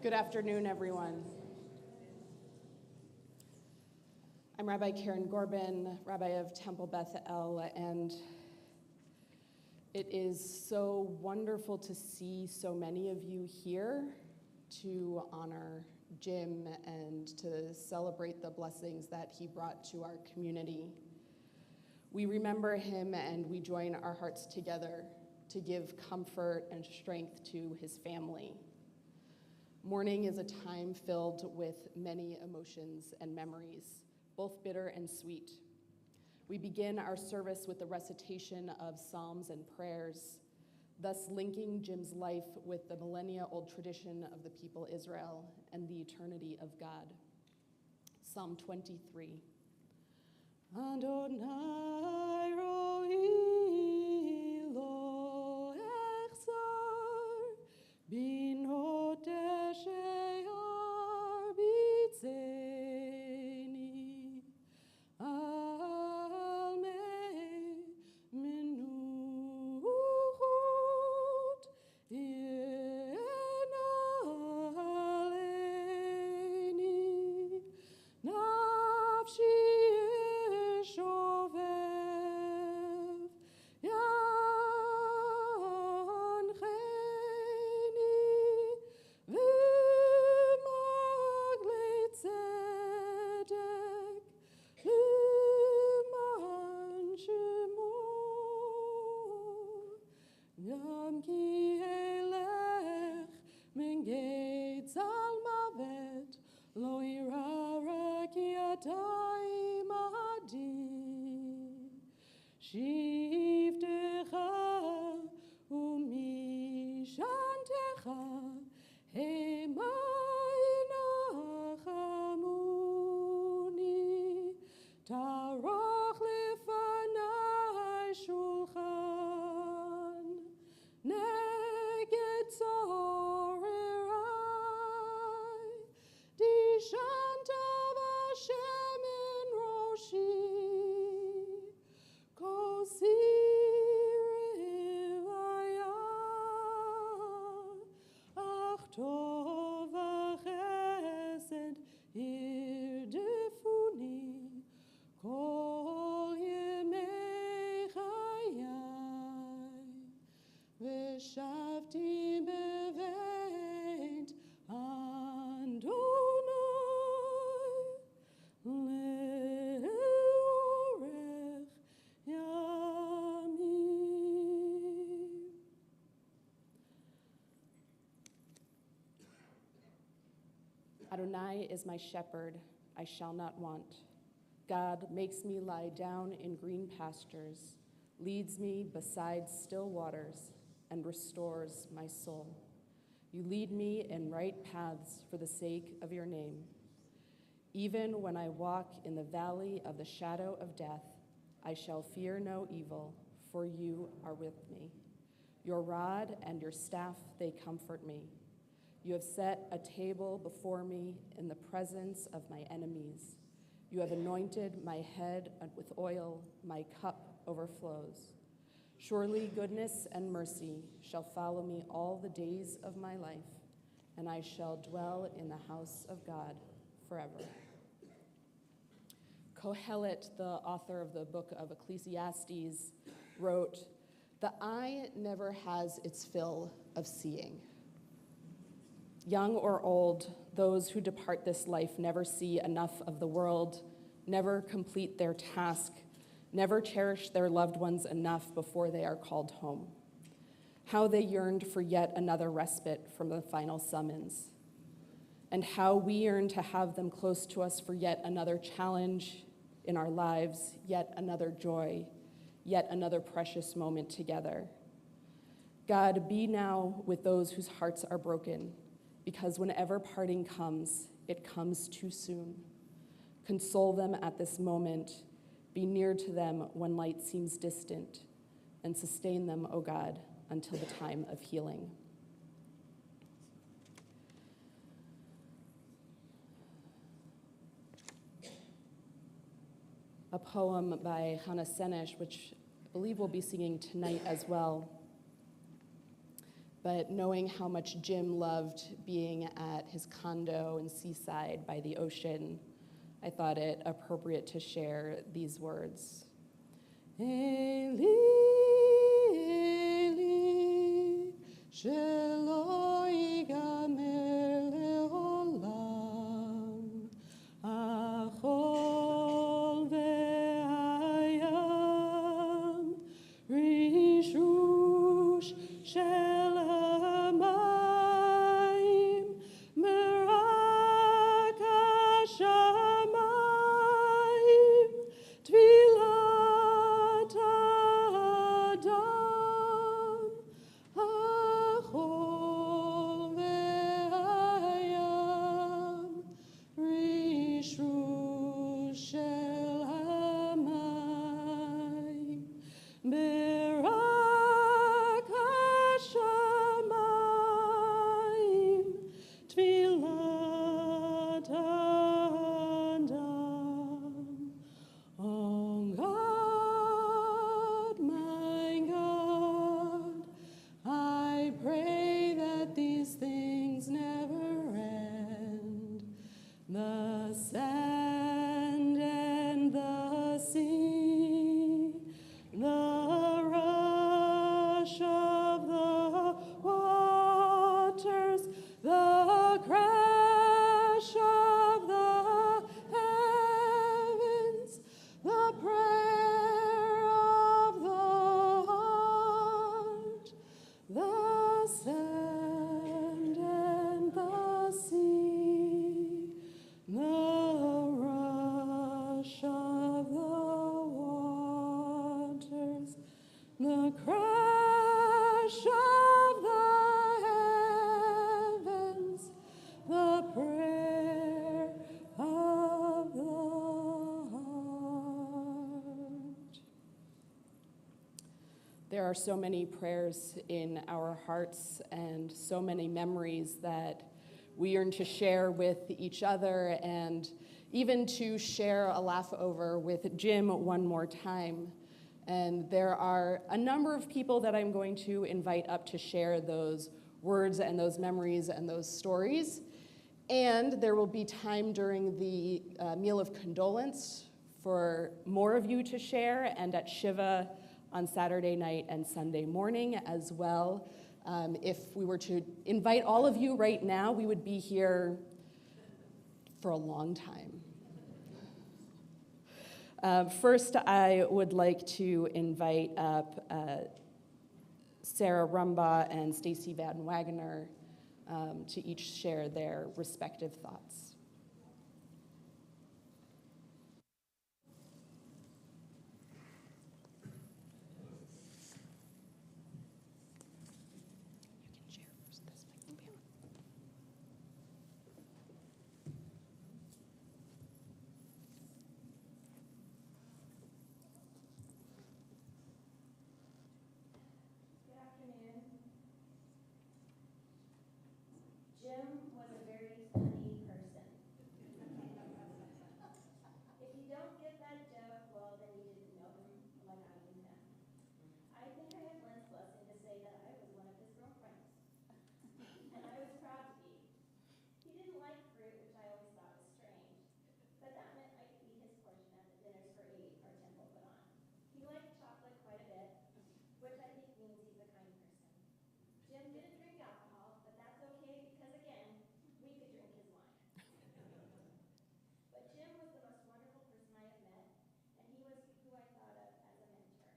Good afternoon, everyone. I'm Rabbi Karen Gorbin, Rabbi of Temple Beth, and it is so wonderful to see so many of you here to honor Jim and to celebrate the blessings that he brought to our community. We remember him and we join our hearts together to give comfort and strength to his family. Mourning is a time filled with many emotions and memories, both bitter and sweet. We begin our service with the recitation of psalms and prayers, thus linking Jim's life with the millennia-old tradition of the people Israel and the eternity of God. Psalm 23. Adonai ro'i lo echzar bino deshe'ar bitzeni al mei menuchot yenaleni nafshi Adonai is my shepherd, I shall not want. God makes me lie down in green pastures, leads me beside still waters, and restores my soul. You lead me in right paths for the sake of your name. Even when I walk in the valley of the shadow of death, I shall fear no evil, for you are with me. Your rod and your staff, they comfort me. You have set a table before me in the presence of my enemies. You have anointed my head with oil, my cup overflows. Surely goodness and mercy shall follow me all the days of my life, and I shall dwell in the house of God forever. Kohelet, the author of the book of Ecclesiastes, wrote, "The eye never has its fill of seeing." Young or old, those who depart this life never see enough of the world, never complete their task, never cherish their loved ones enough before they are called home. How they yearned for yet another respite from the final summons, and how we yearn to have them close to us for yet another challenge in our lives, yet another joy, yet another precious moment together. God, be now with those whose hearts are broken, because whenever parting comes, it comes too soon. Console them at this moment, be near to them when light seems distant, and sustain them, O God, until the time of healing. A poem by Hannah Senesh, which I believe we'll be singing tonight as well. but knowing how much Jim loved being at his condo in Seaside by the ocean, I thought it appropriate to share these words. Eli, Eli, shelo yigamer leolam, achol ve'ayam, rishush shel hamayim, merak hashamayim, tvilat adam, achol ve'ayam, rishush shel hamayim, merak hashamayim, tvilat adam. Oh God, my God, I pray that these things never end. The sand and the sea, the rush of the waters, the crash of the heavens, the prayer of the heart, the sand and the sea, the rush of the waters, the crash of the heavens, the prayer of the heart. There are so many prayers in our hearts and so many memories that we yearn to share with each other and even to share a laugh over with Jim one more time. And there are a number of people that I'm going to invite up to share those words and those memories and those stories. And there will be time during the meal of condolence for more of you to share, and at Shiva on Saturday night and Sunday morning as well. If we were to invite all of you right now, we would be here for a long time. First, I would like to invite up Sarah Rumbaugh and Stacy Van Wagoner to each share their respective thoughts. Jim was a very funny person. If you don't get that joke, well, then you didn't know him like I knew him. I think I have Lynn's blessing to say that I was one of his girlfriends. And I was proud to be. He didn't like fruit, which I always thought was strange. But that meant I could eat his portion at the dinners for 8 our temple put on. He liked chocolate quite a bit, which I think means he's a kind person. Jim didn't drink alcohol, but that's okay because, again, we could drink his wine. But Jim was the most wonderful person I have met, and he was who I thought of as a mentor.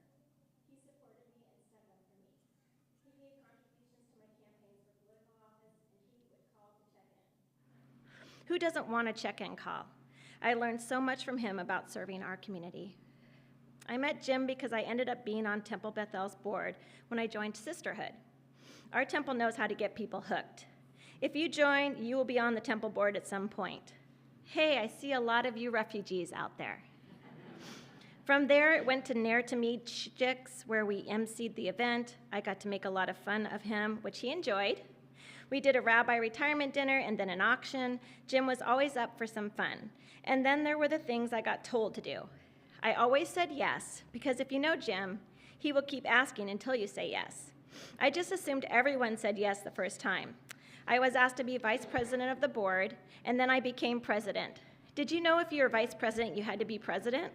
He supported me and stuck up for me. He gave contributions to my campaigns for political office, and he would call to check in. Who doesn't want a check-in call? I learned so much from him about serving our community. I met Jim because I ended up being on Temple Bethel's board when I joined Sisterhood. Our temple knows how to get people hooked. If you join, you will be on the temple board at some point. Hey, I see a lot of you refugees out there. From there, it went to Narratimijix, where we emceed the event. I got to make a lot of fun of him, which he enjoyed. We did a rabbi retirement dinner and then an auction. Jim was always up for some fun. And then there were the things I got told to do. I always said yes, because if you know Jim, he will keep asking until you say yes. I just assumed everyone said yes the first time. I was asked to be vice president of the board, and then I became president. Did you know if you were vice president, you had to be president?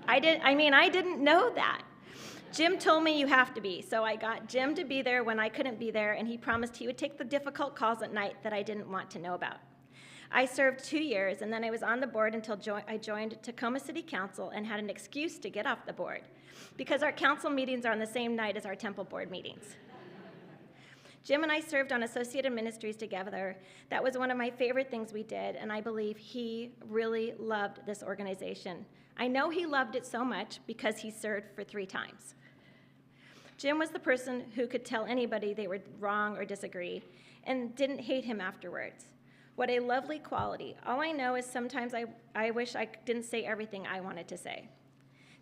I didn't know that. Jim told me you have to be, so I got Jim to be there when I couldn't be there, and he promised he would take the difficult calls at night that I didn't want to know about. I served 2 years, and then I was on the board until I joined Tacoma City Council and had an excuse to get off the board, because our council meetings are on the same night as our Temple board meetings. Jim and I served on Associated Ministries together. That was one of my favorite things we did, and I believe he really loved this organization. I know he loved it so much because he served for 3 times. Jim was the person who could tell anybody they were wrong or disagree and didn't hate him afterwards. What a lovely quality. All I know is sometimes I wish I didn't say everything I wanted to say.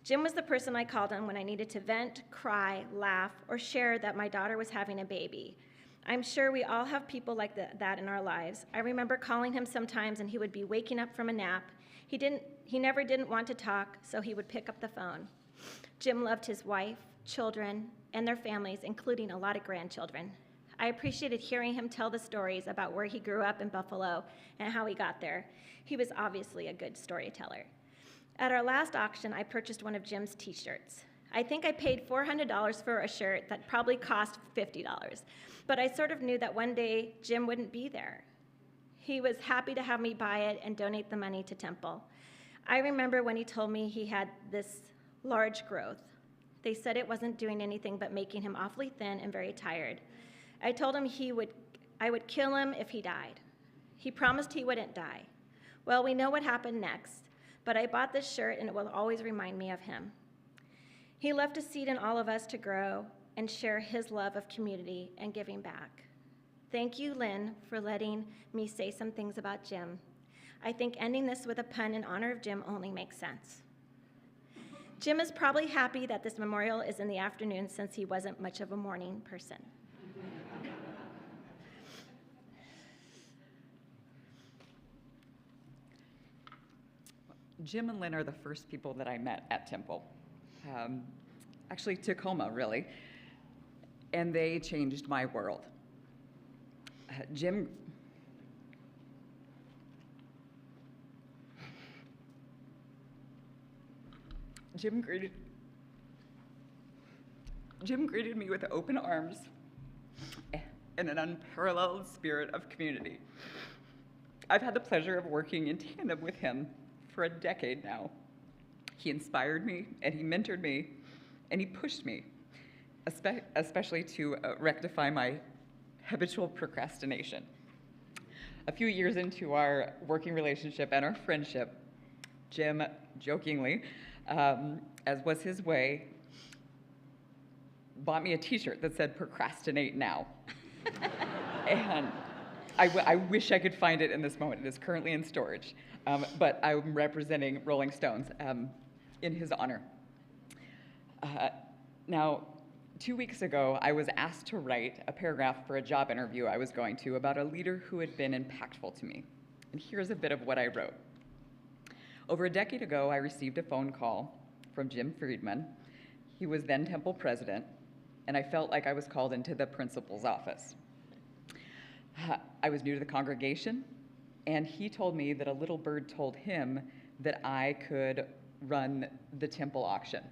Jim was the person I called on when I needed to vent, cry, laugh, or share that my daughter was having a baby. I'm sure we all have people like that in our lives. I remember calling him sometimes and he would be waking up from a nap. He never didn't want to talk, so he would pick up the phone. Jim loved his wife, children, and their families, including a lot of grandchildren. I appreciated hearing him tell the stories about where he grew up in Buffalo and how he got there. He was obviously a good storyteller. At our last auction, I purchased one of Jim's t-shirts. I think I paid $400 for a shirt that probably cost $50, but I sort of knew that one day Jim wouldn't be there. He was happy to have me buy it and donate the money to Temple. I remember when he told me he had this large growth. They said it wasn't doing anything but making him awfully thin and very tired. I told him I would kill him if he died. He promised he wouldn't die. Well, we know what happened next, but I bought this shirt and it will always remind me of him. He left a seed in all of us to grow and share his love of community and giving back. Thank you, Lynn, for letting me say some things about Jim. I think ending this with a pun in honor of Jim only makes sense. Jim is probably happy that this memorial is in the afternoon since he wasn't much of a morning person. Jim and Lynn are the first people that I met at Temple. Actually, Tacoma, really. And they changed my world. Jim greeted me with open arms and an unparalleled spirit of community. I've had the pleasure of working in tandem with him for a decade now. He inspired me, and he mentored me, and he pushed me, especially to rectify my habitual procrastination. A few years into our working relationship and our friendship, Jim jokingly, as was his way, bought me a t-shirt that said "Procrastinate Now." And I wish I could find it in this moment. It is currently in storage, but I'm representing Rolling Stones in his honor. Now, 2 weeks ago, I was asked to write a paragraph for a job interview I was going to about a leader who had been impactful to me. And here's a bit of what I wrote. Over a decade ago, I received a phone call from Jim Friedman. He was then Temple president, and I felt like I was called into the principal's office. I was new to the congregation, and he told me that a little bird told him that I could run the Temple auction.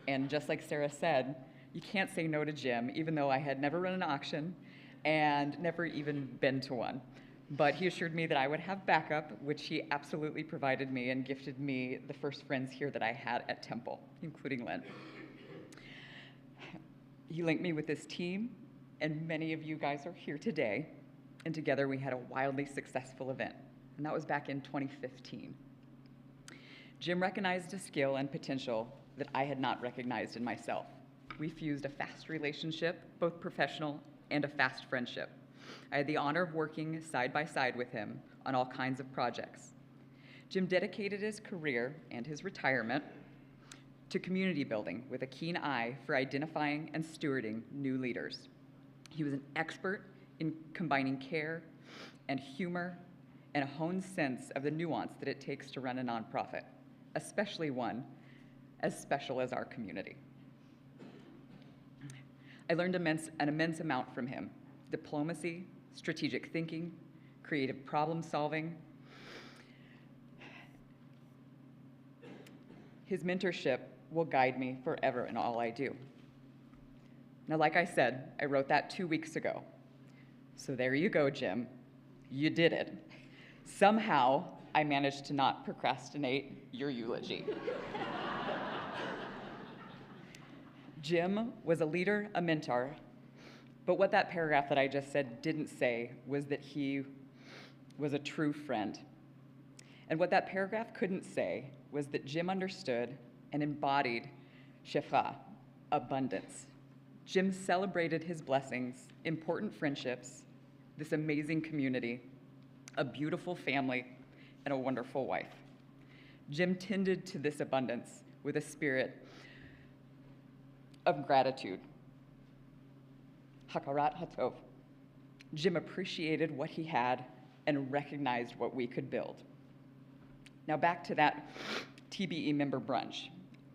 And just like Sarah said, you can't say no to Jim, even though I had never run an auction and never even been to one. But he assured me that I would have backup, which he absolutely provided me and gifted me the first friends here that I had at Temple, including Lynn. He linked me with this team, and many of you guys are here today, and together we had a wildly successful event, and that was back in 2015. Jim recognized a skill and potential that I had not recognized in myself. We fused a fast relationship, both professional and a fast friendship. I had the honor of working side by side with him on all kinds of projects. Jim dedicated his career and his retirement to community building with a keen eye for identifying and stewarding new leaders. He was an expert in combining care and humor and a honed sense of the nuance that it takes to run a nonprofit, especially one as special as our community. I learned an immense amount from him: diplomacy, strategic thinking, creative problem solving. His mentorship will guide me forever in all I do. Now, like I said, I wrote that 2 weeks ago. So there you go, Jim. You did it. Somehow, I managed to not procrastinate your eulogy. Jim was a leader, a mentor, but what that paragraph that I just said didn't say was that he was a true friend. And what that paragraph couldn't say was that Jim understood and embodied shefra, abundance. Jim celebrated his blessings, important friendships, this amazing community, a beautiful family, and a wonderful wife. Jim tended to this abundance with a spirit of gratitude. Hakarat hatov. Jim appreciated what he had and recognized what we could build. Now back to that TBE member brunch.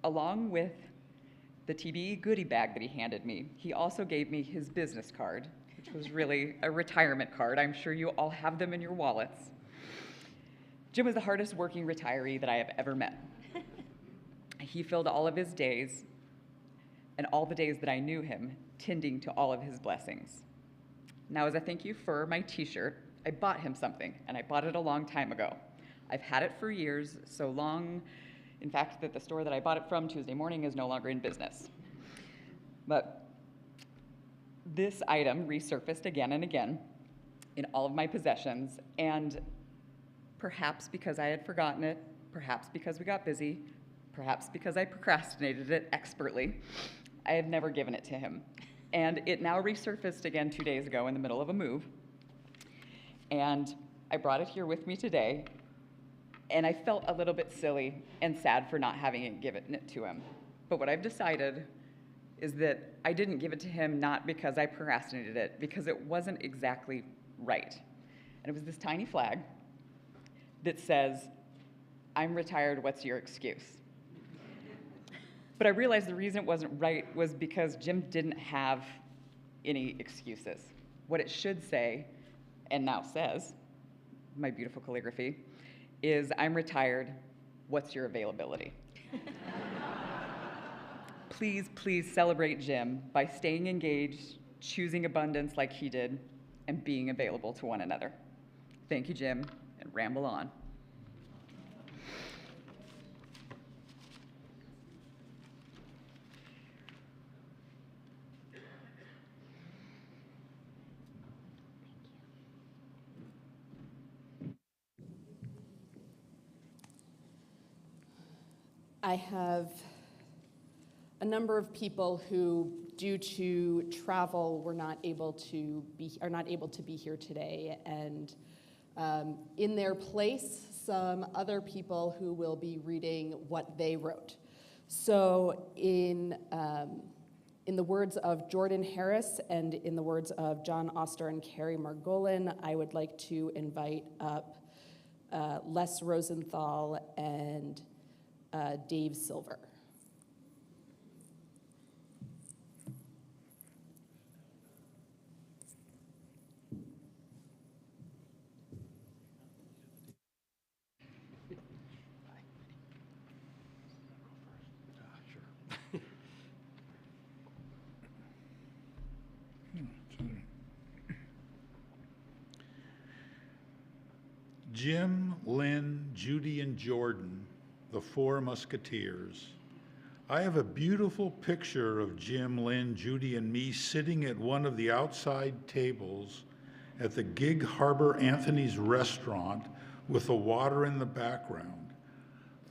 Along with the TBE goodie bag that he handed me, he also gave me his business card, which was really a retirement card. I'm sure you all have them in your wallets. Jim was the hardest working retiree that I have ever met. He filled all of his days and all the days that I knew him tending to all of his blessings. Now, as a thank you for my t-shirt, I bought him something, and I bought it a long time ago. I've had it for years, so long, in fact, that the store that I bought it from Tuesday morning is no longer in business. But this item resurfaced again and again in all of my possessions, and perhaps because I had forgotten it, perhaps because we got busy, perhaps because I procrastinated it expertly, I have never given it to him. And it now resurfaced again 2 days ago in the middle of a move. And I brought it here with me today, and I felt a little bit silly and sad for not having it given it to him. But what I've decided is that I didn't give it to him not because I procrastinated it, because it wasn't exactly right. And it was this tiny flag that says, "I'm retired, what's your excuse?" But I realized the reason it wasn't right was because Jim didn't have any excuses. What it should say, and now says, my beautiful calligraphy, is, "I'm retired, what's your availability?" Please, please celebrate Jim by staying engaged, choosing abundance like he did, and being available to one another. Thank you, Jim, and ramble on. I have a number of people who, due to travel, are not able to be here today, and in their place, some other people who will be reading what they wrote. So, in the words of Jordan Harris and in the words of John Oster and Carrie Margolin, I would like to invite up Les Rosenthal and Dave Silver. Jim, Lynn, Judy, and Jordan, the four musketeers. I have a beautiful picture of Jim, Lynn, Judy, and me sitting at one of the outside tables at the Gig Harbor Anthony's restaurant with the water in the background.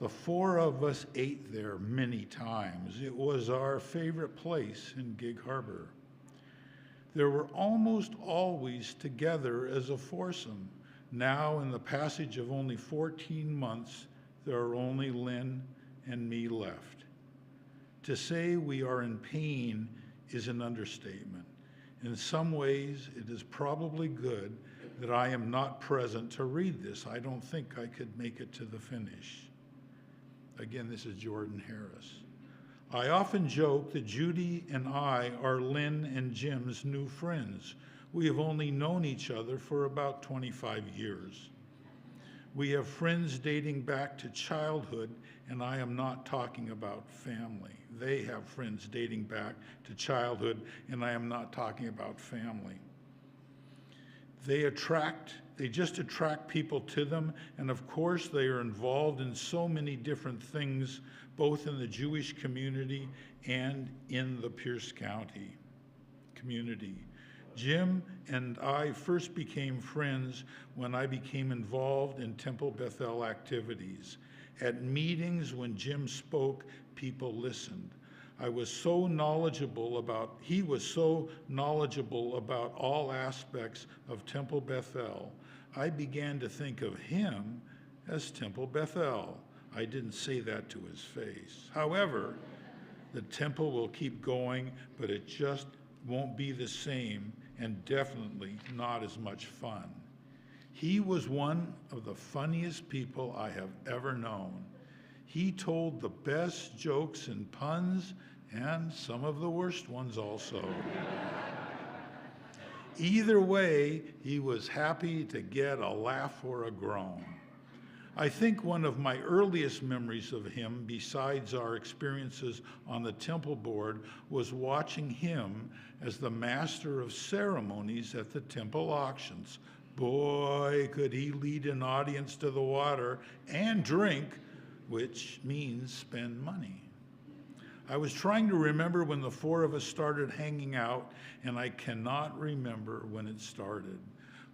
The four of us ate there many times. It was our favorite place in Gig Harbor. There were almost always together as a foursome. Now, in the passage of only 14 months, there are only Lynn and me left. To say we are in pain is an understatement. In some ways, it is probably good that I am not present to read this. I don't think I could make it to the finish. Again, this is Jordan Harris. I often joke that Judy and I are Lynn and Jim's new friends. We have only known each other for about 25 years. We have friends dating back to childhood, and I am not talking about family. They have friends dating back to childhood, and I am not talking about family. They just attract people to them, and of course they are involved in so many different things, both in the Jewish community and in the Pierce County community. Jim and I first became friends when I became involved in Temple Bethel activities. At meetings when Jim spoke, people listened. He was so knowledgeable about all aspects of Temple Bethel. I began to think of him as Temple Bethel. I didn't say that to his face. However, the temple will keep going, but it just won't be the same and definitely not as much fun. He was one of the funniest people I have ever known. He told the best jokes and puns, and some of the worst ones also. Either way, he was happy to get a laugh or a groan. I think one of my earliest memories of him, besides our experiences on the temple board, was watching him as the master of ceremonies at the temple auctions. Boy, could he lead an audience to the water and drink, which means spend money. I was trying to remember when the four of us started hanging out, and I cannot remember when it started.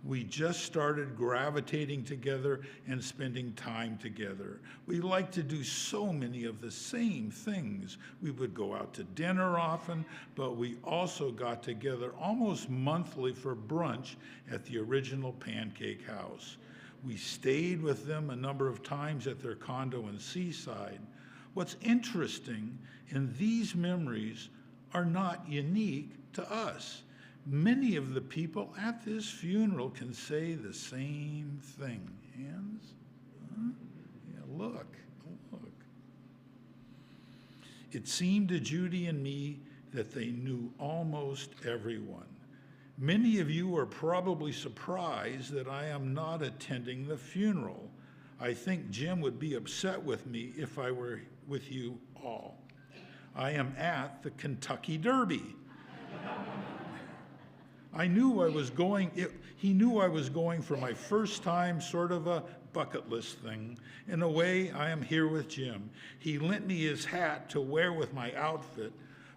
We just started gravitating together and spending time together. We liked to do so many of the same things. We would go out to dinner often, but we also got together almost monthly for brunch at the original Pancake House. We stayed with them a number of times at their condo in Seaside. What's interesting in these memories are not unique to us. Many of the people at this funeral can say the same thing. Hands? Huh? Yeah, look. It seemed to Judy and me that they knew almost everyone. Many of you are probably surprised that I am not attending the funeral. I think Jim would be upset with me if I were with you all. I am at the Kentucky Derby. He knew I was going for my first time, sort of a bucket list thing. In a way, I am here with Jim. He lent me his hat to wear with my outfit.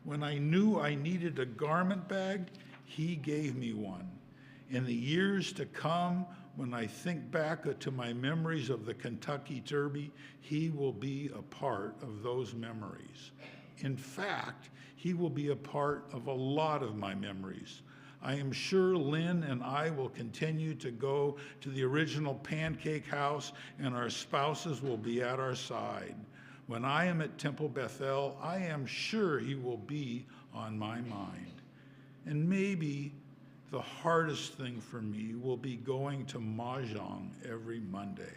When I knew I needed a garment bag, he gave me one. In the years to come, when I think back to my memories of the Kentucky Derby, he will be a part of those memories. In fact, he will be a part of a lot of my memories. I am sure Lynn and I will continue to go to the original Pancake House, and our spouses will be at our side. When I am at Temple Bethel, I am sure he will be on my mind. And maybe the hardest thing for me will be going to Mahjong every Monday.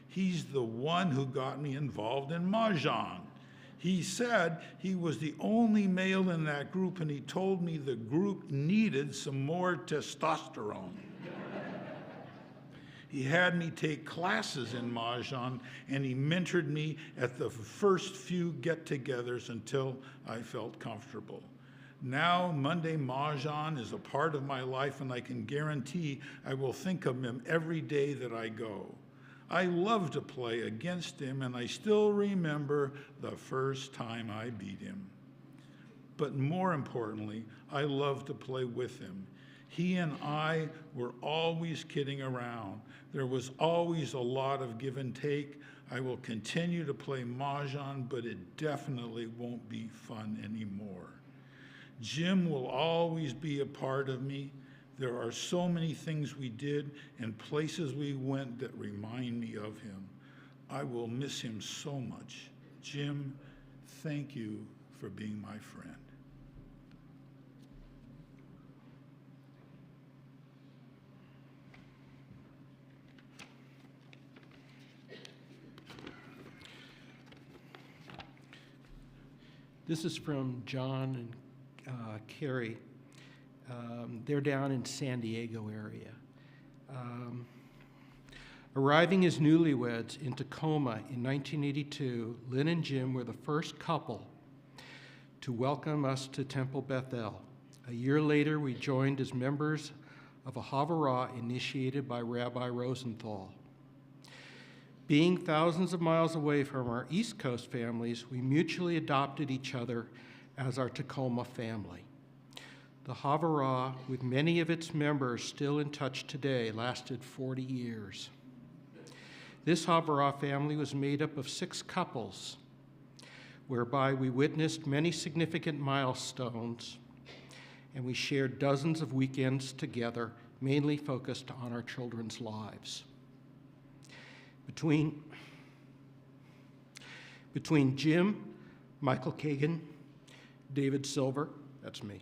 He's the one who got me involved in Mahjong. He said he was the only male in that group, and he told me the group needed some more testosterone. He had me take classes in Mahjong, and he mentored me at the first few get-togethers until I felt comfortable. Now, Monday Mahjong is a part of my life, and I can guarantee I will think of him every day that I go. I love to play against him, and I still remember the first time I beat him. But more importantly, I love to play with him. He and I were always kidding around. There was always a lot of give and take. I will continue to play Mahjong, but it definitely won't be fun anymore. Jim will always be a part of me. There are so many things we did and places we went that remind me of him. I will miss him so much. Jim, thank you for being my friend. This is from John and Carrie. They're down in San Diego area. Arriving as newlyweds in Tacoma in 1982, Lynn and Jim were the first couple to welcome us to Temple Bethel. A year later, we joined as members of a Havarah initiated by Rabbi Rosenthal. Being thousands of miles away from our East Coast families, we mutually adopted each other as our Tacoma family. The Havarah, with many of its members still in touch today, lasted 40 years. This Havarah family was made up of 6 couples, whereby we witnessed many significant milestones, and we shared dozens of weekends together, mainly focused on our children's lives. Between Jim, Michael Kagan, David Silver, that's me,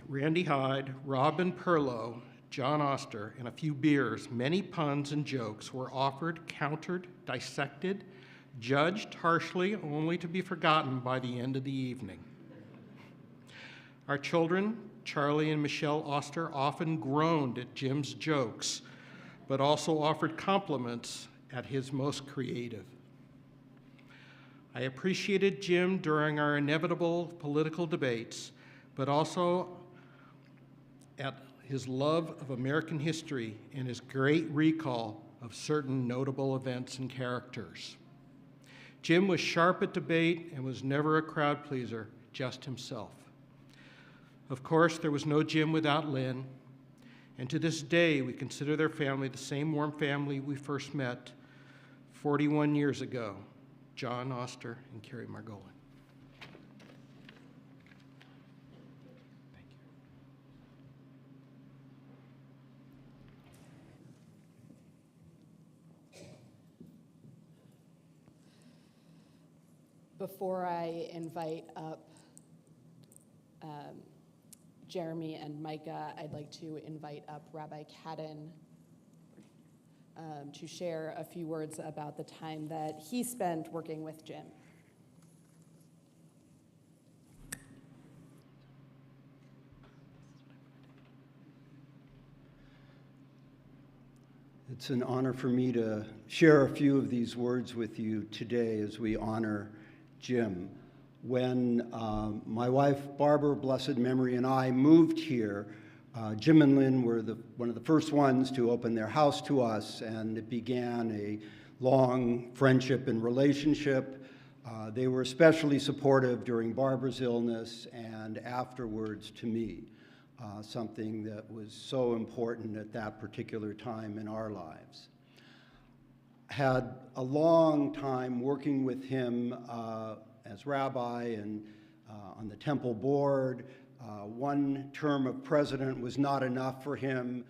Randy Hyde, Robin Perlow, John Oster, and a few beers, many puns and jokes were offered, countered, dissected, judged harshly, only to be forgotten by the end of the evening. Our children, Charlie and Michelle Oster, often groaned at Jim's jokes, but also offered compliments at his most creative. I appreciated Jim during our inevitable political debates, but also at his love of American history and his great recall of certain notable events and characters. Jim was sharp at debate and was never a crowd pleaser, just himself. Of course, there was no Jim without Lynn, and to this day, we consider their family the same warm family we first met 41 years ago, John Oster and Carrie Margolin. Thank you. Before I invite up Jeremy and Micah, I'd like to invite up Rabbi Cadden to share a few words about the time that he spent working with Jim. It's an honor for me to share a few of these words with you today as we honor Jim. When my wife, Barbara, blessed memory, and I moved here, Jim and Lynn were one of the first ones to open their house to us, and it began a long friendship and relationship. They were especially supportive during Barbara's illness and afterwards to me, something that was so important at that particular time in our lives. Had a long time working with him as rabbi and on the temple board. One term of president was not enough for him.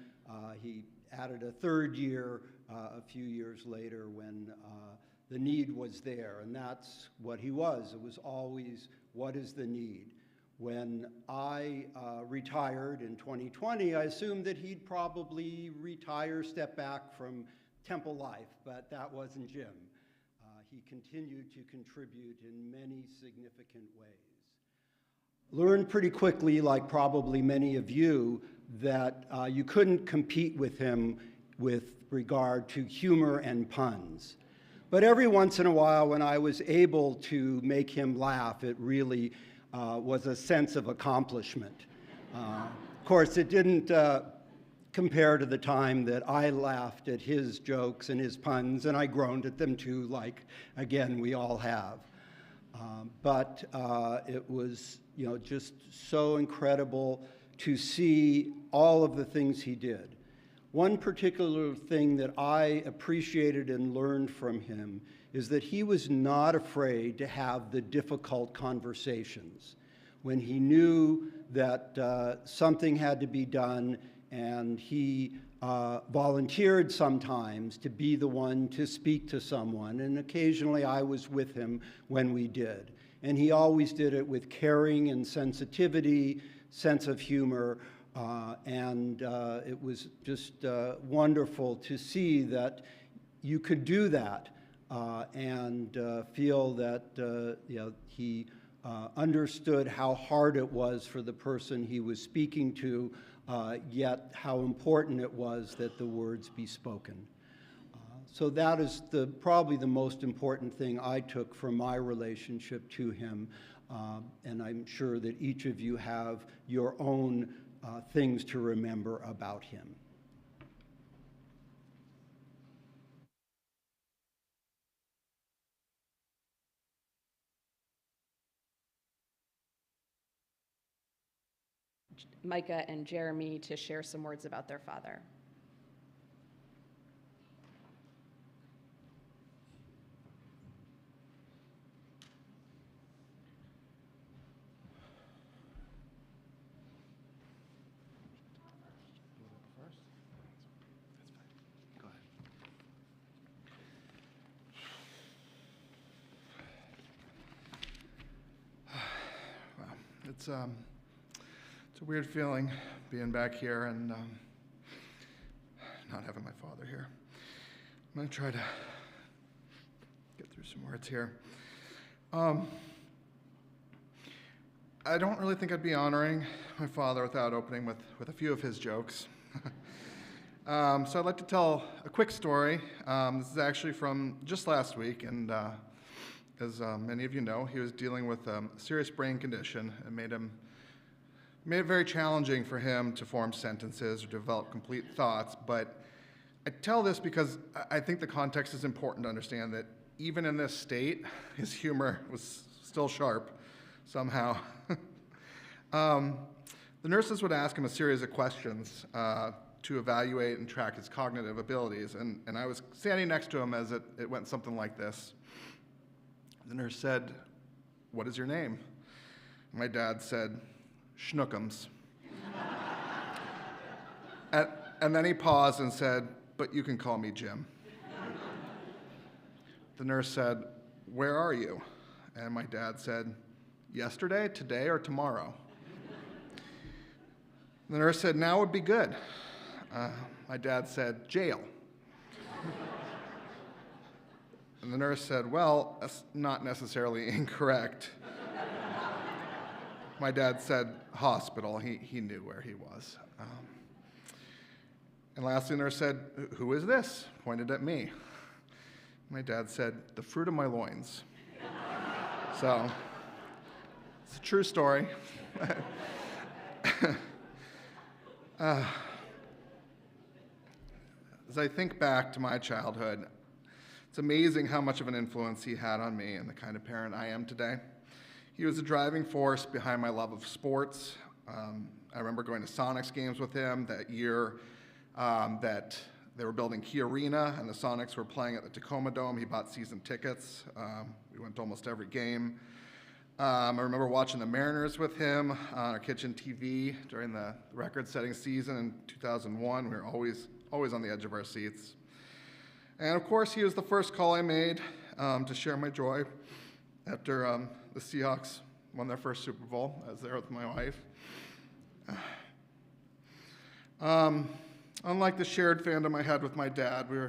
He added a third year a few years later when the need was there, and that's what he was. It was always, what is the need? When I retired in 2020, I assumed that he'd probably retire, step back from temple life, but that wasn't Jim. He continued to contribute in many significant ways. Learned pretty quickly, like probably many of you, that you couldn't compete with him with regard to humor and puns. But every once in a while, when I was able to make him laugh, it really was a sense of accomplishment. Of course, it didn't compare to the time that I laughed at his jokes and his puns, and I groaned at them too, like, again, we all have. But it was, just so incredible to see all of the things he did. One particular thing that I appreciated and learned from him is that he was not afraid to have the difficult conversations. When he knew that something had to be done, and he volunteered sometimes to be the one to speak to someone, and occasionally I was with him when we did. And he always did it with caring and sensitivity, sense of humor, and it was just wonderful to see that you could do that and feel that he understood how hard it was for the person he was speaking to, yet how important it was that the words be spoken. So that is probably the most important thing I took from my relationship to him, and I'm sure that each of you have your own things to remember about him. Micah and Jeremy to share some words about their father. It's a weird feeling being back here and not having my father here. I'm going to try to get through some words here. I don't really think I'd be honoring my father without opening with a few of his jokes. So I'd like to tell a quick story. This is actually from just last week, and as many of you know, he was dealing with a serious brain condition. It made it very challenging for him to form sentences or develop complete thoughts. But I tell this because I think the context is important to understand that even in this state, his humor was still sharp somehow. The nurses would ask him a series of questions to evaluate and track his cognitive abilities. And I was standing next to him as it went something like this. The nurse said, "What is your name?" My dad said, "Schnookums." And then he paused and said, "But you can call me Jim." The nurse said, "Where are you?" And my dad said, "Yesterday, today, or tomorrow?" The nurse said, "Now would be good." My dad said, "Jail." And the nurse said, "Well, that's not necessarily incorrect." My dad said, "Hospital." He knew where he was. And lastly, the nurse said, "Who is this?" Pointed at me. My dad said, "The fruit of my loins." So, it's a true story. As I think back to my childhood, it's amazing how much of an influence he had on me and the kind of parent I am today. He was a driving force behind my love of sports. I remember going to Sonics games with him that year that they were building Key Arena and the Sonics were playing at the Tacoma Dome. He bought season tickets. We went to almost every game. I remember watching the Mariners with him on our kitchen TV during the record-setting season in 2001. We were always on the edge of our seats. And of course, he was the first call I made to share my joy after the Seahawks won their first Super Bowl. I was there with my wife. Unlike the shared fandom I had with my dad, we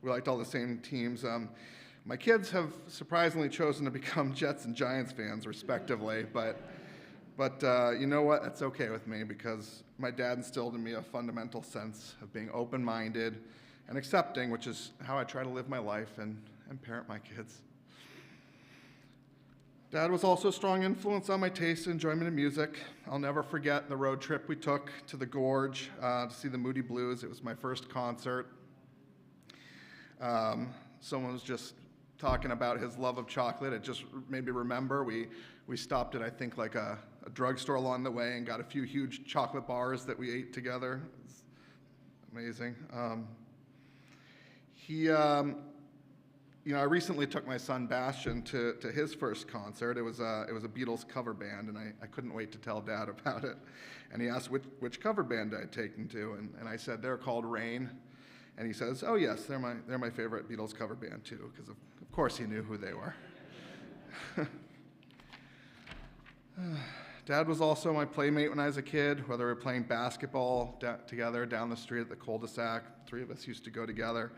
liked all the same teams. My kids have surprisingly chosen to become Jets and Giants fans, respectively, but you know what? That's okay with me because my dad instilled in me a fundamental sense of being open-minded and accepting, which is how I try to live my life and parent my kids. Dad was also a strong influence on my taste and enjoyment of music. I'll never forget the road trip we took to the Gorge to see the Moody Blues. It was my first concert. Someone was just talking about his love of chocolate. It just made me remember. We stopped at, I think, like a drugstore along the way and got a few huge chocolate bars that we ate together. It's amazing. I recently took my son Bastian to his first concert. It was a Beatles cover band, and I couldn't wait to tell Dad about it. And he asked which cover band I'd taken to, and I said they're called Rain. And he says, "Oh yes, they're my favorite Beatles cover band too," because of course he knew who they were. Dad was also my playmate when I was a kid, whether we were playing basketball together down the street at the cul-de-sac. Three of us used to go together.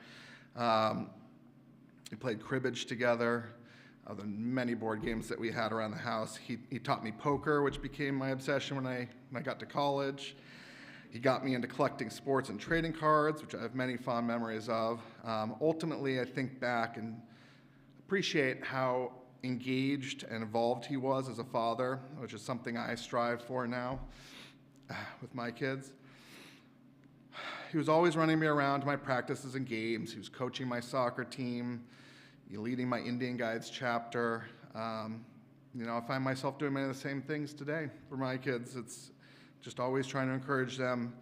We played cribbage together. of the many board games that we had around the house. He taught me poker, which became my obsession when I got to college. He got me into collecting sports and trading cards, which I have many fond memories of. Ultimately, I think back and appreciate how engaged and involved he was as a father, which is something I strive for now with my kids. He was always running me around to my practices and games. He was coaching my soccer team, leading my Indian Guides chapter. I find myself doing many of the same things today for my kids. It's just always trying to encourage them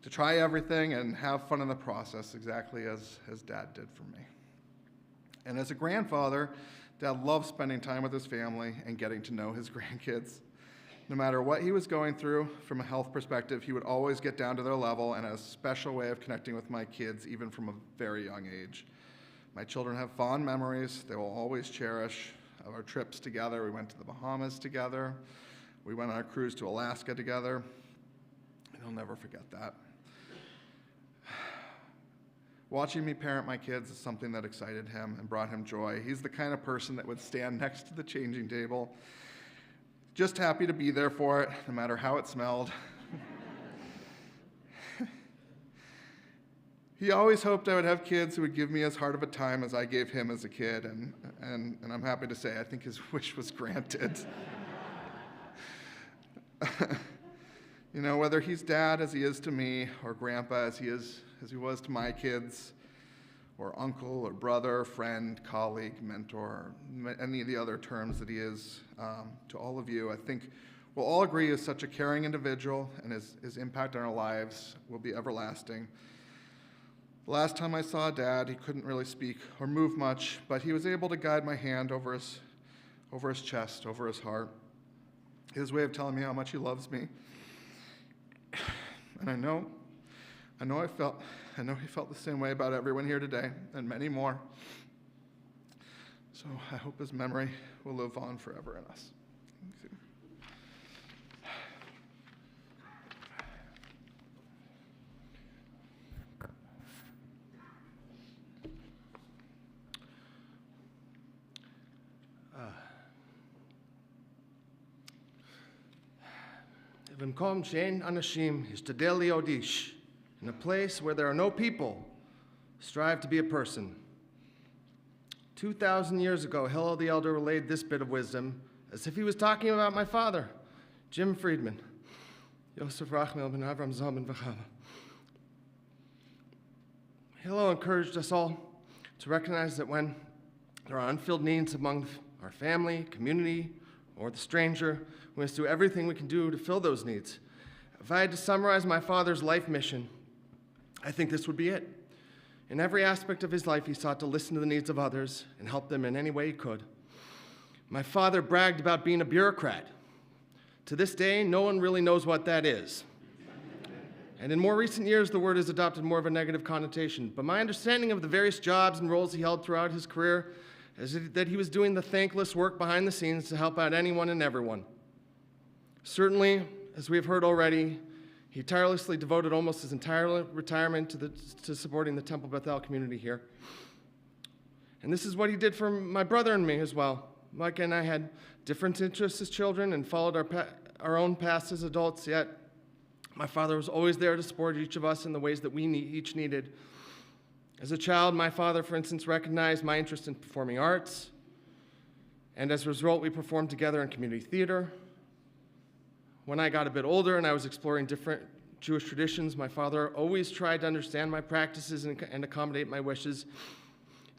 to try everything and have fun in the process, exactly as Dad did for me. And as a grandfather, Dad loved spending time with his family and getting to know his grandkids. No matter what he was going through from a health perspective, he would always get down to their level and had a special way of connecting with my kids, even from a very young age. My children have fond memories they will always cherish of our trips together. We went to the Bahamas together. We went on a cruise to Alaska together. And I'll never forget that. Watching me parent my kids is something that excited him and brought him joy. He's the kind of person that would stand next to the changing table, just happy to be there for it, no matter how it smelled. He always hoped I would have kids who would give me as hard of a time as I gave him as a kid, and I'm happy to say I think his wish was granted. Whether he's dad as he is to me, or grandpa as he was to my kids, or uncle, or brother, friend, colleague, mentor, or any of the other terms that he is to all of you, I think we'll all agree he's such a caring individual, and his impact on our lives will be everlasting. The last time I saw Dad, he couldn't really speak or move much, but he was able to guide my hand over his chest, over his heart. His way of telling me how much he loves me. And I know he felt the same way about everyone here today, and many more. So I hope his memory will live on forever in us. במקום שאין אנשים, השתדל להיות איש. In a place where there are no people, strive to be a person. 2,000 years ago, Hillel the Elder relayed this bit of wisdom as if he was talking about my father, Jim Friedman. Yosef Rachmel ben Avram Zalman V'chava. Hillel encouraged us all to recognize that when there are unfilled needs among our family, community, or the stranger, we must do everything we can do to fill those needs. If I had to summarize my father's life mission, I think this would be it. In every aspect of his life, he sought to listen to the needs of others and help them in any way he could. My father bragged about being a bureaucrat. To this day, no one really knows what that is. And in more recent years, the word has adopted more of a negative connotation. But my understanding of the various jobs and roles he held throughout his career is that he was doing the thankless work behind the scenes to help out anyone and everyone. Certainly, as we have heard already, he tirelessly devoted almost his entire retirement to supporting the Temple Beth community here. And this is what he did for my brother and me as well. Mike and I had different interests as children and followed our own paths as adults, yet my father was always there to support each of us in the ways that we each needed. As a child, my father, for instance, recognized my interest in performing arts, and as a result, we performed together in community theater. When I got a bit older and I was exploring different Jewish traditions, my father always tried to understand my practices and accommodate my wishes,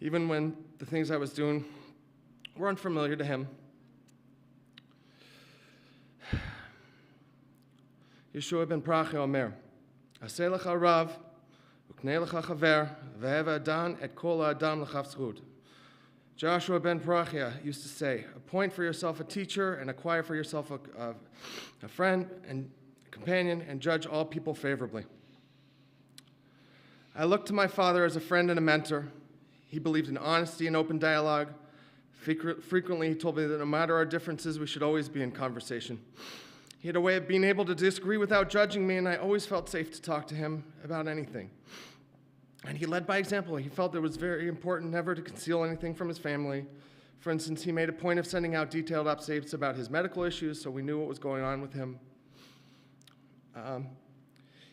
even when the things I was doing were unfamiliar to him. Yeshua ben Prachi Omer, Aseh lecha rav, uknei lecha chaver, ve'eva adan et kol ha'adam l'chaf zchut. Joshua ben Parachia used to say, appoint for yourself a teacher and acquire for yourself a friend and companion and judge all people favorably. I looked to my father as a friend and a mentor. He believed in honesty and open dialogue. Frequently, he told me that no matter our differences, we should always be in conversation. He had a way of being able to disagree without judging me, and I always felt safe to talk to him about anything. And he led by example. He felt it was very important never to conceal anything from his family, For instance, he made a point of sending out detailed updates about his medical issues so we knew what was going on with him.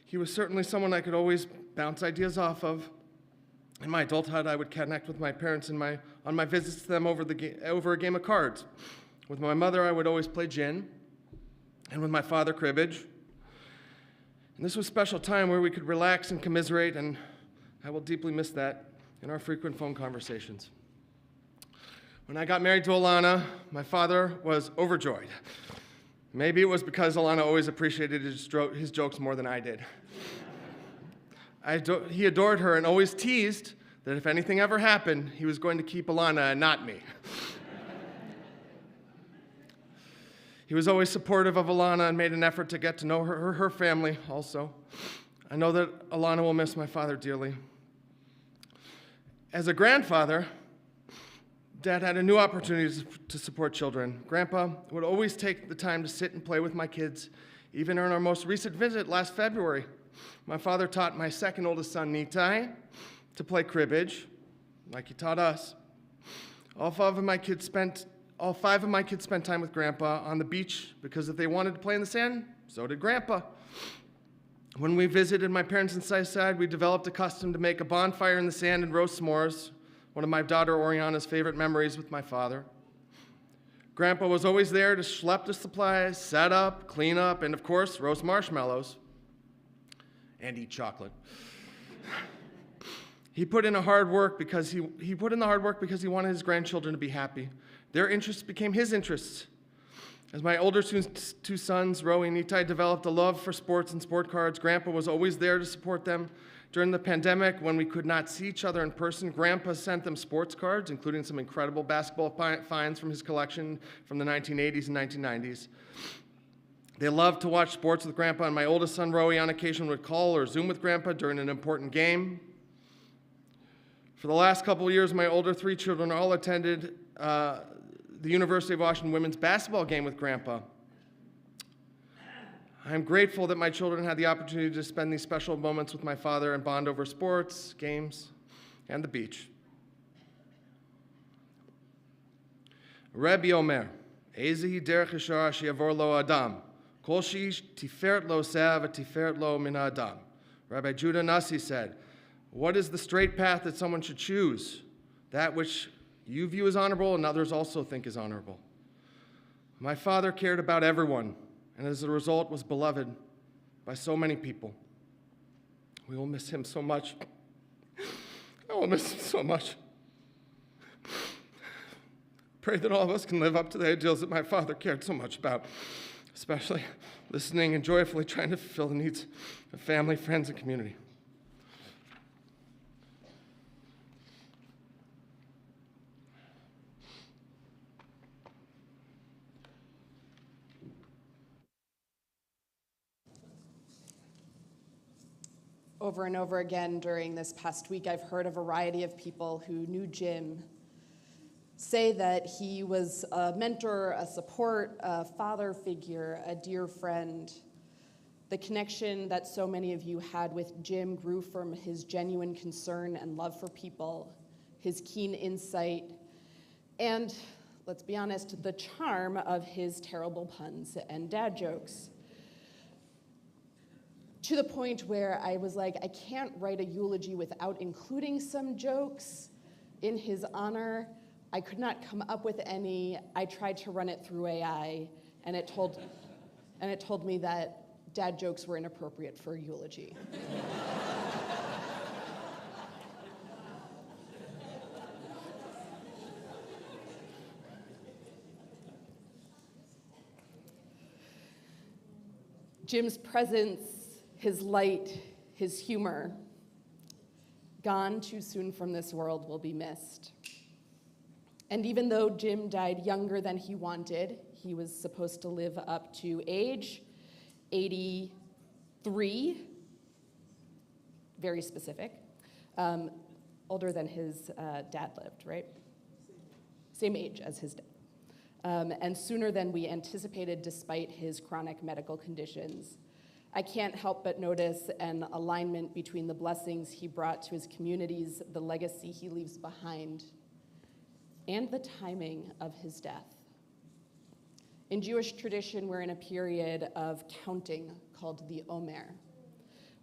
He was certainly someone I could always bounce ideas off of. In my adulthood, I would connect with my parents on my visits to them over a game of cards. With my mother, I would always play gin, and with my father, cribbage. And this was a special time where we could relax and commiserate, and I will deeply miss that in our frequent phone conversations. When I got married to Alana, my father was overjoyed. Maybe it was because Alana always appreciated his jokes more than I did. He adored her and always teased that if anything ever happened, he was going to keep Alana and not me. He was always supportive of Alana and made an effort to get to know her family also. I know that Alana will miss my father dearly. As a grandfather, Dad had a new opportunity to support children. Grandpa would always take the time to sit and play with my kids. Even in our most recent visit last February, my father taught my second oldest son, Nitai, to play cribbage, like he taught us. All five of my kids spent time with Grandpa on the beach because if they wanted to play in the sand, so did Grandpa. When we visited my parents in Seaside, we developed a custom to make a bonfire in the sand and roast s'mores, one of my daughter Oriana's favorite memories with my father. Grandpa was always there to schlep the supplies, set up, clean up, and of course, roast marshmallows and eat chocolate. He put in the hard work because he wanted his grandchildren to be happy. Their interests became his interests. As my older two sons, Roe and Nitai, developed a love for sports and sport cards, Grandpa was always there to support them. During the pandemic, when we could not see each other in person, Grandpa sent them sports cards, including some incredible basketball finds from his collection from the 1980s and 1990s. They loved to watch sports with Grandpa, and my oldest son, Roe, on occasion would call or Zoom with Grandpa during an important game. For the last couple of years, my older three children all attended the University of Washington women's basketball game with Grandpa. I'm grateful that my children had the opportunity to spend these special moments with my father and bond over sports, games, and the beach. Rabbi Omer, Ezehi derech yashar she'yavor lo adam, kol she'ish tiferet lo se'ah v'tiferet lo min ha'adam. Rabbi Judah Nasi said, what is the straight path that someone should choose? That which you view as honorable and others also think is honorable. My father cared about everyone, and as a result was beloved by so many people. We will miss him so much. I will miss him so much. Pray that all of us can live up to the ideals that my father cared so much about, especially listening and joyfully trying to fulfill the needs of family, friends, and community. Over and over again during this past week, I've heard a variety of people who knew Jim say that he was a mentor, a support, a father figure, a dear friend. The connection that so many of you had with Jim grew from his genuine concern and love for people, his keen insight, and, let's be honest, the charm of his terrible puns and dad jokes. To the point where I was like, I can't write a eulogy without including some jokes in his honor. I could not come up with any. I tried to run it through AI, and it told me that dad jokes were inappropriate for a eulogy. Jim's presence, his light, his humor, gone too soon from this world, will be missed. And even though Jim died younger than he wanted, he was supposed to live up to age 83, very specific, older than his dad lived, right? Same age as his dad. And sooner than we anticipated despite his chronic medical conditions. I can't help but notice an alignment between the blessings he brought to his communities, the legacy he leaves behind, and the timing of his death. In Jewish tradition, we're in a period of counting called the Omer,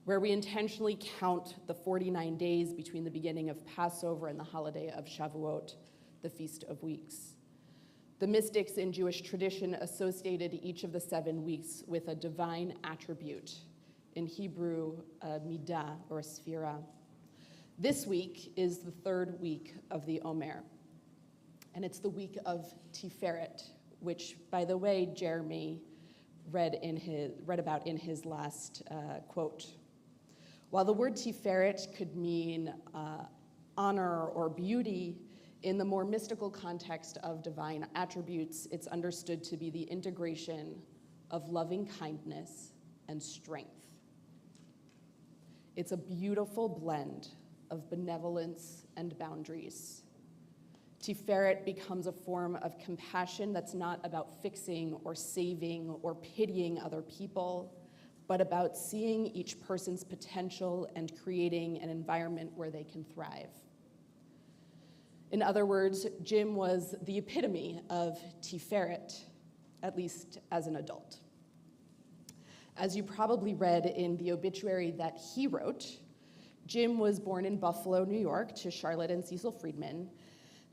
where we intentionally count the 49 days between the beginning of Passover and the holiday of Shavuot, the Feast of Weeks. The mystics in Jewish tradition associated each of the 7 weeks with a divine attribute, in Hebrew, a midah or a sphira. This week is the 3rd week of the Omer, and it's the week of Tiferet, which, by the way, Jeremy read about in his last quote. While the word Tiferet could mean honor or beauty, in the more mystical context of divine attributes, it's understood to be the integration of loving kindness and strength. It's a beautiful blend of benevolence and boundaries. Tiferet becomes a form of compassion that's not about fixing or saving or pitying other people, but about seeing each person's potential and creating an environment where they can thrive. In other words, Jim was the epitome of Tiferet, at least as an adult. As you probably read in the obituary that he wrote, Jim was born in Buffalo, New York, to Charlotte and Cecil Friedman.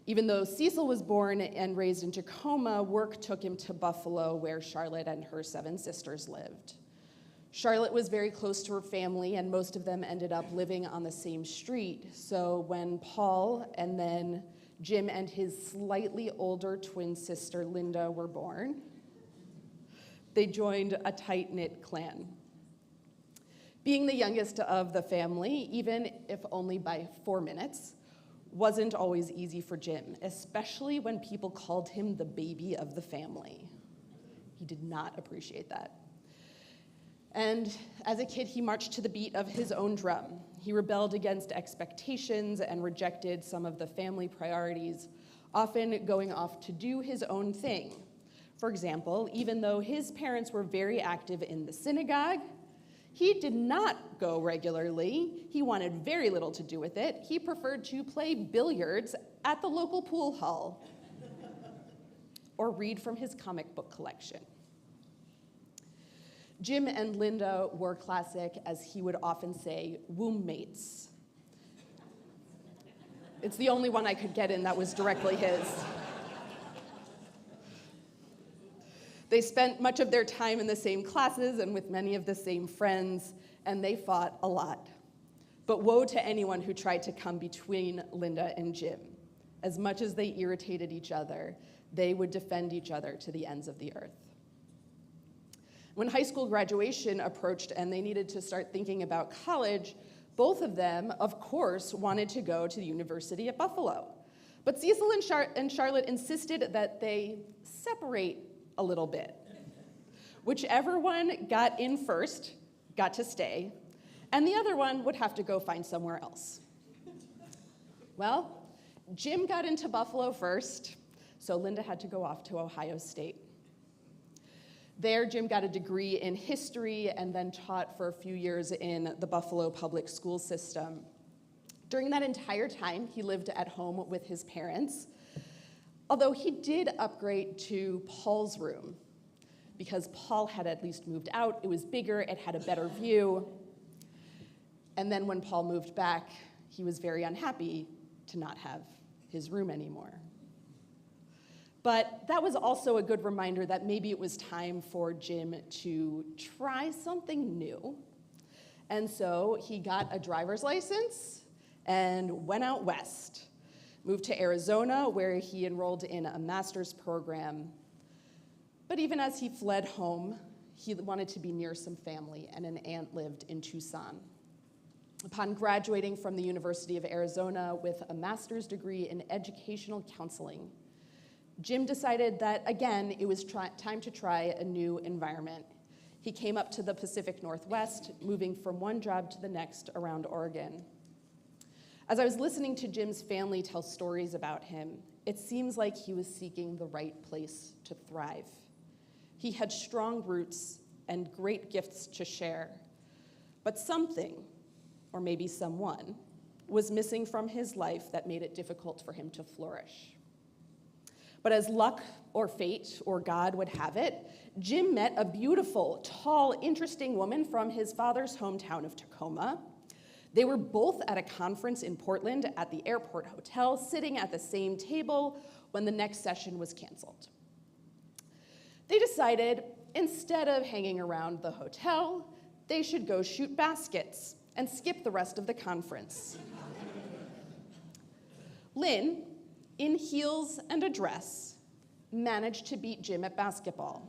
Even though Cecil was born and raised in Tacoma, work took him to Buffalo, where Charlotte and her 7 sisters lived. Charlotte was very close to her family, and most of them ended up living on the same street. So when Paul and then Jim and his slightly older twin sister, Linda, were born, they joined a tight-knit clan. Being the youngest of the family, even if only by 4 minutes, wasn't always easy for Jim, especially when people called him the baby of the family. He did not appreciate that. And as a kid, he marched to the beat of his own drum. He rebelled against expectations and rejected some of the family priorities, often going off to do his own thing. For example, even though his parents were very active in the synagogue, he did not go regularly. He wanted very little to do with it. He preferred to play billiards at the local pool hall or read from his comic book collection. Jim and Linda were classic, as he would often say, womb mates. It's the only one I could get in that was directly his. They spent much of their time in the same classes and with many of the same friends, and they fought a lot. But woe to anyone who tried to come between Linda and Jim. As much as they irritated each other, they would defend each other to the ends of the earth. When high school graduation approached and they needed to start thinking about college, both of them, of course, wanted to go to the University at Buffalo. But Cecil and Charlotte insisted that they separate a little bit. Whichever one got in first got to stay, and the other one would have to go find somewhere else. Well, Jim got into Buffalo first, so Linda had to go off to Ohio State. There, Jim got a degree in history and then taught for a few years in the Buffalo public school system. During that entire time, he lived at home with his parents, although he did upgrade to Paul's room because Paul had at least moved out. It was bigger, it had a better view. And then when Paul moved back, he was very unhappy to not have his room anymore. But that was also a good reminder that maybe it was time for Jim to try something new. And so he got a driver's license and went out west, moved to Arizona, where he enrolled in a master's program. But even as he fled home, he wanted to be near some family, and an aunt lived in Tucson. Upon graduating from the University of Arizona with a master's degree in educational counseling, Jim decided that, again, it was time to try a new environment. He came up to the Pacific Northwest, moving from one job to the next around Oregon. As I was listening to Jim's family tell stories about him, it seems like he was seeking the right place to thrive. He had strong roots and great gifts to share, but something, or maybe someone, was missing from his life that made it difficult for him to flourish. But as luck or fate or God would have it, Jim met a beautiful, tall, interesting woman from his father's hometown of Tacoma. They were both at a conference in Portland at the airport hotel, sitting at the same table when the next session was canceled. They decided, instead of hanging around the hotel, they should go shoot baskets and skip the rest of the conference. Lynn, in heels and a dress, managed to beat Jim at basketball.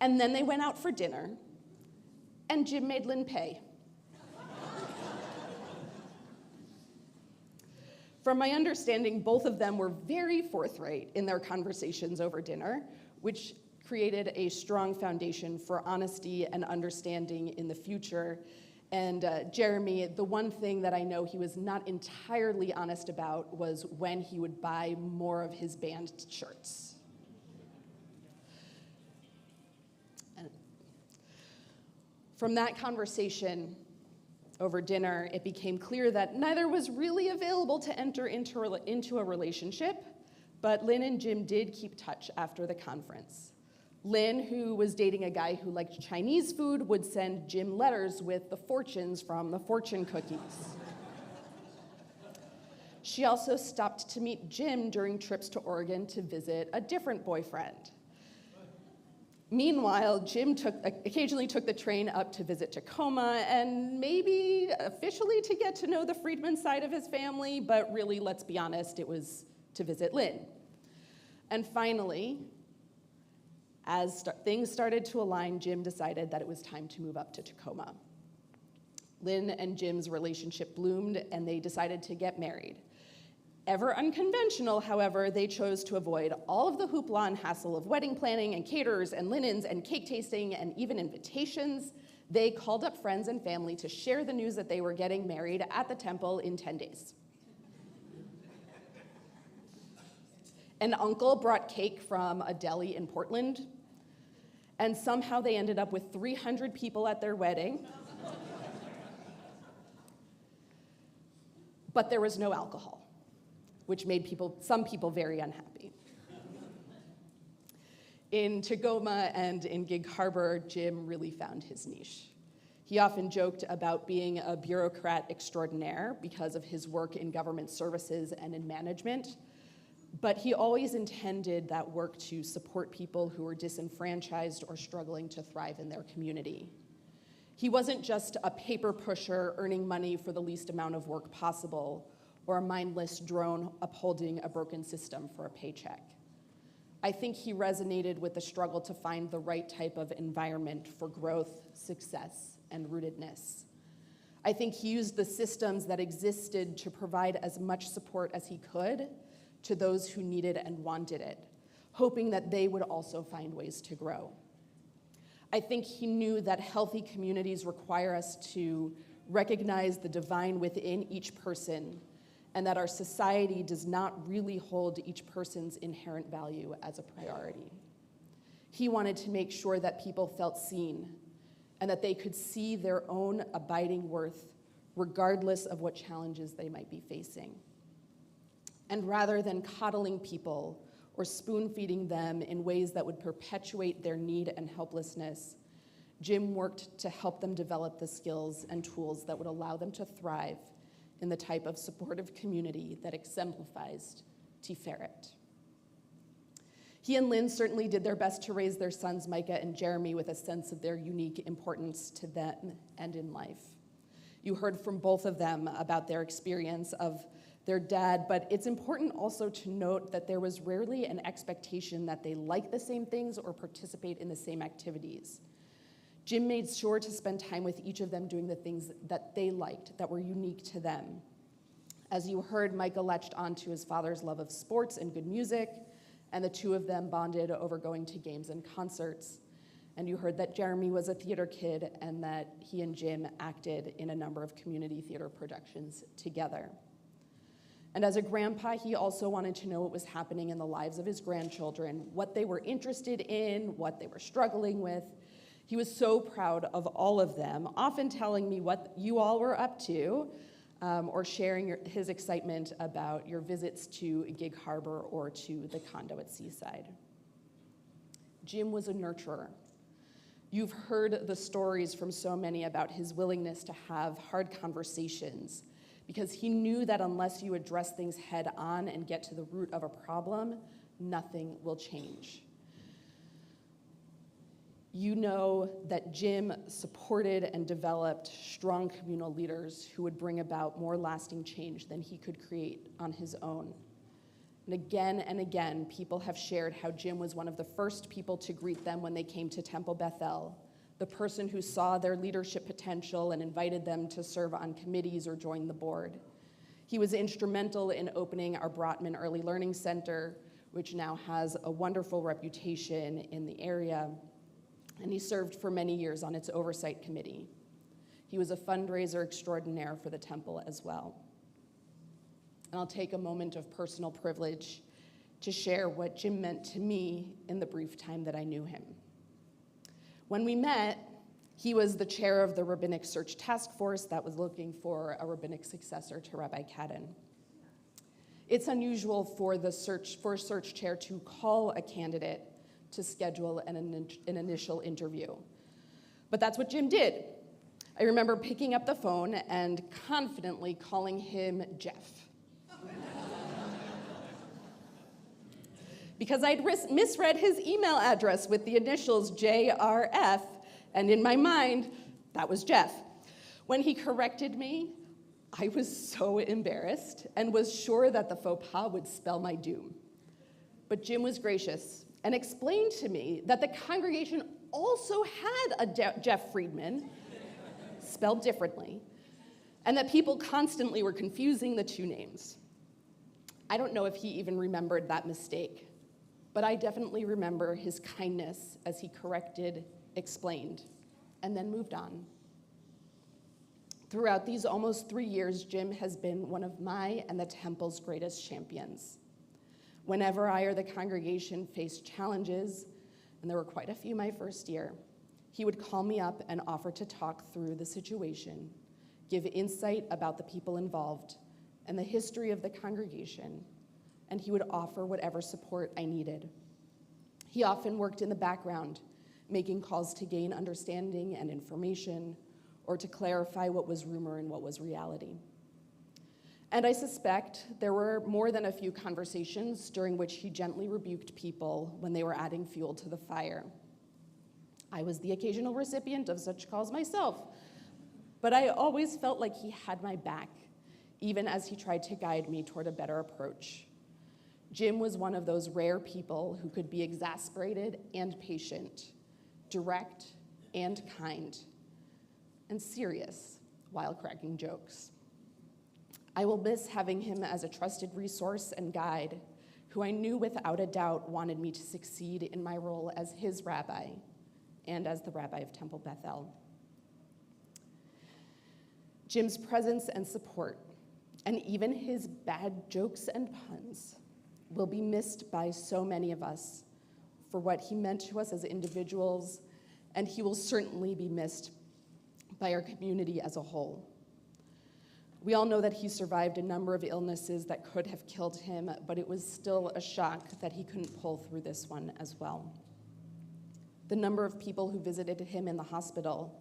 And then they went out for dinner, and Jim made Lynn pay. From my understanding, both of them were very forthright in their conversations over dinner, which created a strong foundation for honesty and understanding in the future. And Jeremy, the one thing that I know he was not entirely honest about was when he would buy more of his band shirts. And from that conversation over dinner, it became clear that neither was really available to enter into a relationship, but Lynn and Jim did keep touch after the conference. Lynn, who was dating a guy who liked Chinese food, would send Jim letters with the fortunes from the fortune cookies. She also stopped to meet Jim during trips to Oregon to visit a different boyfriend. Meanwhile, Jim occasionally took the train up to visit Tacoma and maybe officially to get to know the Friedman side of his family, but really, let's be honest, it was to visit Lynn. And finally, as things started to align, Jim decided that it was time to move up to Tacoma. Lynn and Jim's relationship bloomed, and they decided to get married. Ever unconventional, however, they chose to avoid all of the hoopla and hassle of wedding planning and caterers and linens and cake tasting and even invitations. They called up friends and family to share the news that they were getting married at the temple in 10 days. An uncle brought cake from a deli in Portland, and somehow they ended up with 300 people at their wedding. But there was no alcohol, which made some people very unhappy. In Tacoma and in Gig Harbor, Jim really found his niche. He often joked about being a bureaucrat extraordinaire because of his work in government services and in management, but he always intended that work to support people who were disenfranchised or struggling to thrive in their community. He wasn't just a paper pusher earning money for the least amount of work possible, or a mindless drone upholding a broken system for a paycheck. I think he resonated with the struggle to find the right type of environment for growth, success, and rootedness. I think he used the systems that existed to provide as much support as he could to those who needed and wanted it, hoping that they would also find ways to grow. I think he knew that healthy communities require us to recognize the divine within each person, and that our society does not really hold each person's inherent value as a priority. He wanted to make sure that people felt seen and that they could see their own abiding worth regardless of what challenges they might be facing. And rather than coddling people or spoon-feeding them in ways that would perpetuate their need and helplessness, Jim worked to help them develop the skills and tools that would allow them to thrive in the type of supportive community that exemplifies Tiferet. He and Lynn certainly did their best to raise their sons, Micah and Jeremy, with a sense of their unique importance to them and in life. You heard from both of them about their experience of their dad, but it's important also to note that there was rarely an expectation that they like the same things or participate in the same activities. Jim made sure to spend time with each of them doing the things that they liked, that were unique to them. As you heard, Micah latched onto his father's love of sports and good music, and the two of them bonded over going to games and concerts. And you heard that Jeremy was a theater kid and that he and Jim acted in a number of community theater productions together. And as a grandpa, he also wanted to know what was happening in the lives of his grandchildren, what they were interested in, what they were struggling with. He was so proud of all of them, often telling me what you all were up to, or sharing his excitement about your visits to Gig Harbor or to the condo at Seaside. Jim was a nurturer. You've heard the stories from so many about his willingness to have hard conversations because he knew that unless you address things head on and get to the root of a problem, nothing will change. You know that Jim supported and developed strong communal leaders who would bring about more lasting change than he could create on his own. And again, people have shared how Jim was one of the first people to greet them when they came to Temple Bethel, the person who saw their leadership potential and invited them to serve on committees or join the board. He was instrumental in opening our Brotman Early Learning Center, which now has a wonderful reputation in the area, and he served for many years on its oversight committee. He was a fundraiser extraordinaire for the temple as well. And I'll take a moment of personal privilege to share what Jim meant to me in the brief time that I knew him. When we met, he was the chair of the Rabbinic Search Task Force that was looking for a rabbinic successor to Rabbi Cadden. It's unusual for a search chair to call a candidate to schedule an initial interview, but that's what Jim did. I remember picking up the phone and confidently calling him Jeff. Because I'd misread his email address with the initials JRF, and in my mind, that was Jeff. When he corrected me, I was so embarrassed and was sure that the faux pas would spell my doom. But Jim was gracious and explained to me that the congregation also had a Jeff Friedman, spelled differently, and that people constantly were confusing the two names. I don't know if he even remembered that mistake, but I definitely remember his kindness as he corrected, explained, and then moved on. Throughout these almost 3 years, Jim has been one of my and the temple's greatest champions. Whenever I or the congregation faced challenges, and there were quite a few my first year, he would call me up and offer to talk through the situation, give insight about the people involved and the history of the congregation, and he would offer whatever support I needed. He often worked in the background, making calls to gain understanding and information, or to clarify what was rumor and what was reality. And I suspect there were more than a few conversations during which he gently rebuked people when they were adding fuel to the fire. I was the occasional recipient of such calls myself, but I always felt like he had my back, even as he tried to guide me toward a better approach. Jim was one of those rare people who could be exasperated and patient, direct and kind, and serious while cracking jokes. I will miss having him as a trusted resource and guide who I knew without a doubt wanted me to succeed in my role as his rabbi and as the rabbi of Temple Bethel. Jim's presence and support, and even his bad jokes and puns, will be missed by so many of us for what he meant to us as individuals, and he will certainly be missed by our community as a whole. We all know that he survived a number of illnesses that could have killed him, but it was still a shock that he couldn't pull through this one as well. The number of people who visited him in the hospital,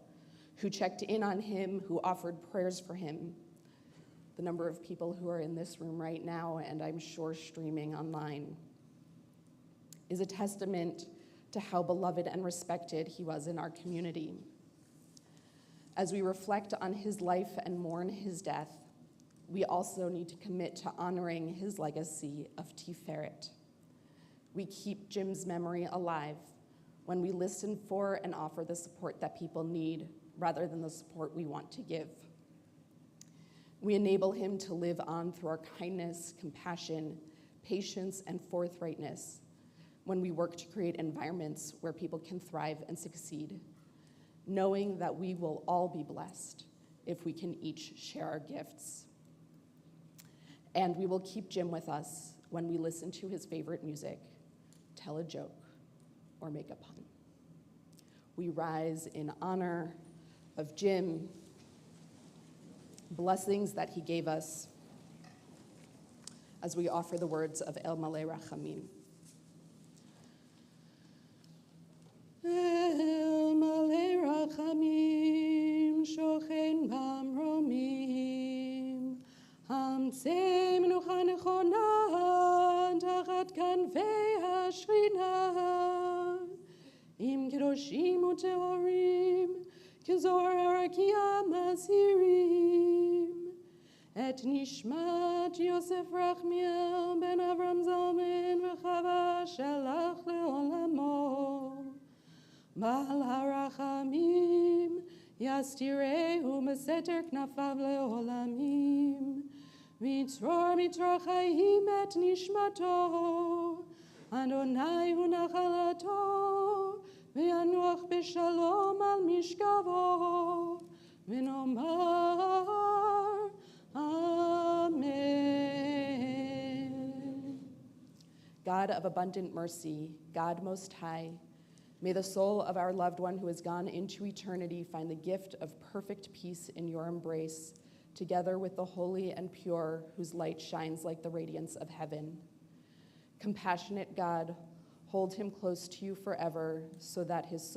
who checked in on him, who offered prayers for him, the number of people who are in this room right now, and I'm sure streaming online, is a testament to how beloved and respected he was in our community. As we reflect on his life and mourn his death, we also need to commit to honoring his legacy of Tiferet. We keep Jim's memory alive when we listen for and offer the support that people need rather than the support we want to give. We enable him to live on through our kindness, compassion, patience, and forthrightness when we work to create environments where people can thrive and succeed, knowing that we will all be blessed if we can each share our gifts. And we will keep Jim with us when we listen to his favorite music, tell a joke, or make a pun. We rise in honor of Jim blessings that he gave us as we offer the words of El Malei Rachamim. El Malei Rachamim, shochen bamromim, hamtzei menucha nechona, tachat kanvei hashchina, im kedoshim uteorim, kezor harakia masirim, et nishmat Yosef Rachmiel ben Avram Zalman v'chava shalach leolamo. Baal harachamim yastirehu meseter knafav leolamim. Mitzror mitzror chayim et nishmato. Adonai hu nachalato. V'yanuach b'shalom al mishkavo. V'nomar Amen. God of abundant mercy, God most high, may the soul of our loved one who has gone into eternity find the gift of perfect peace in your embrace, together with the holy and pure whose light shines like the radiance of heaven. Compassionate God, hold him close to you forever so that his soul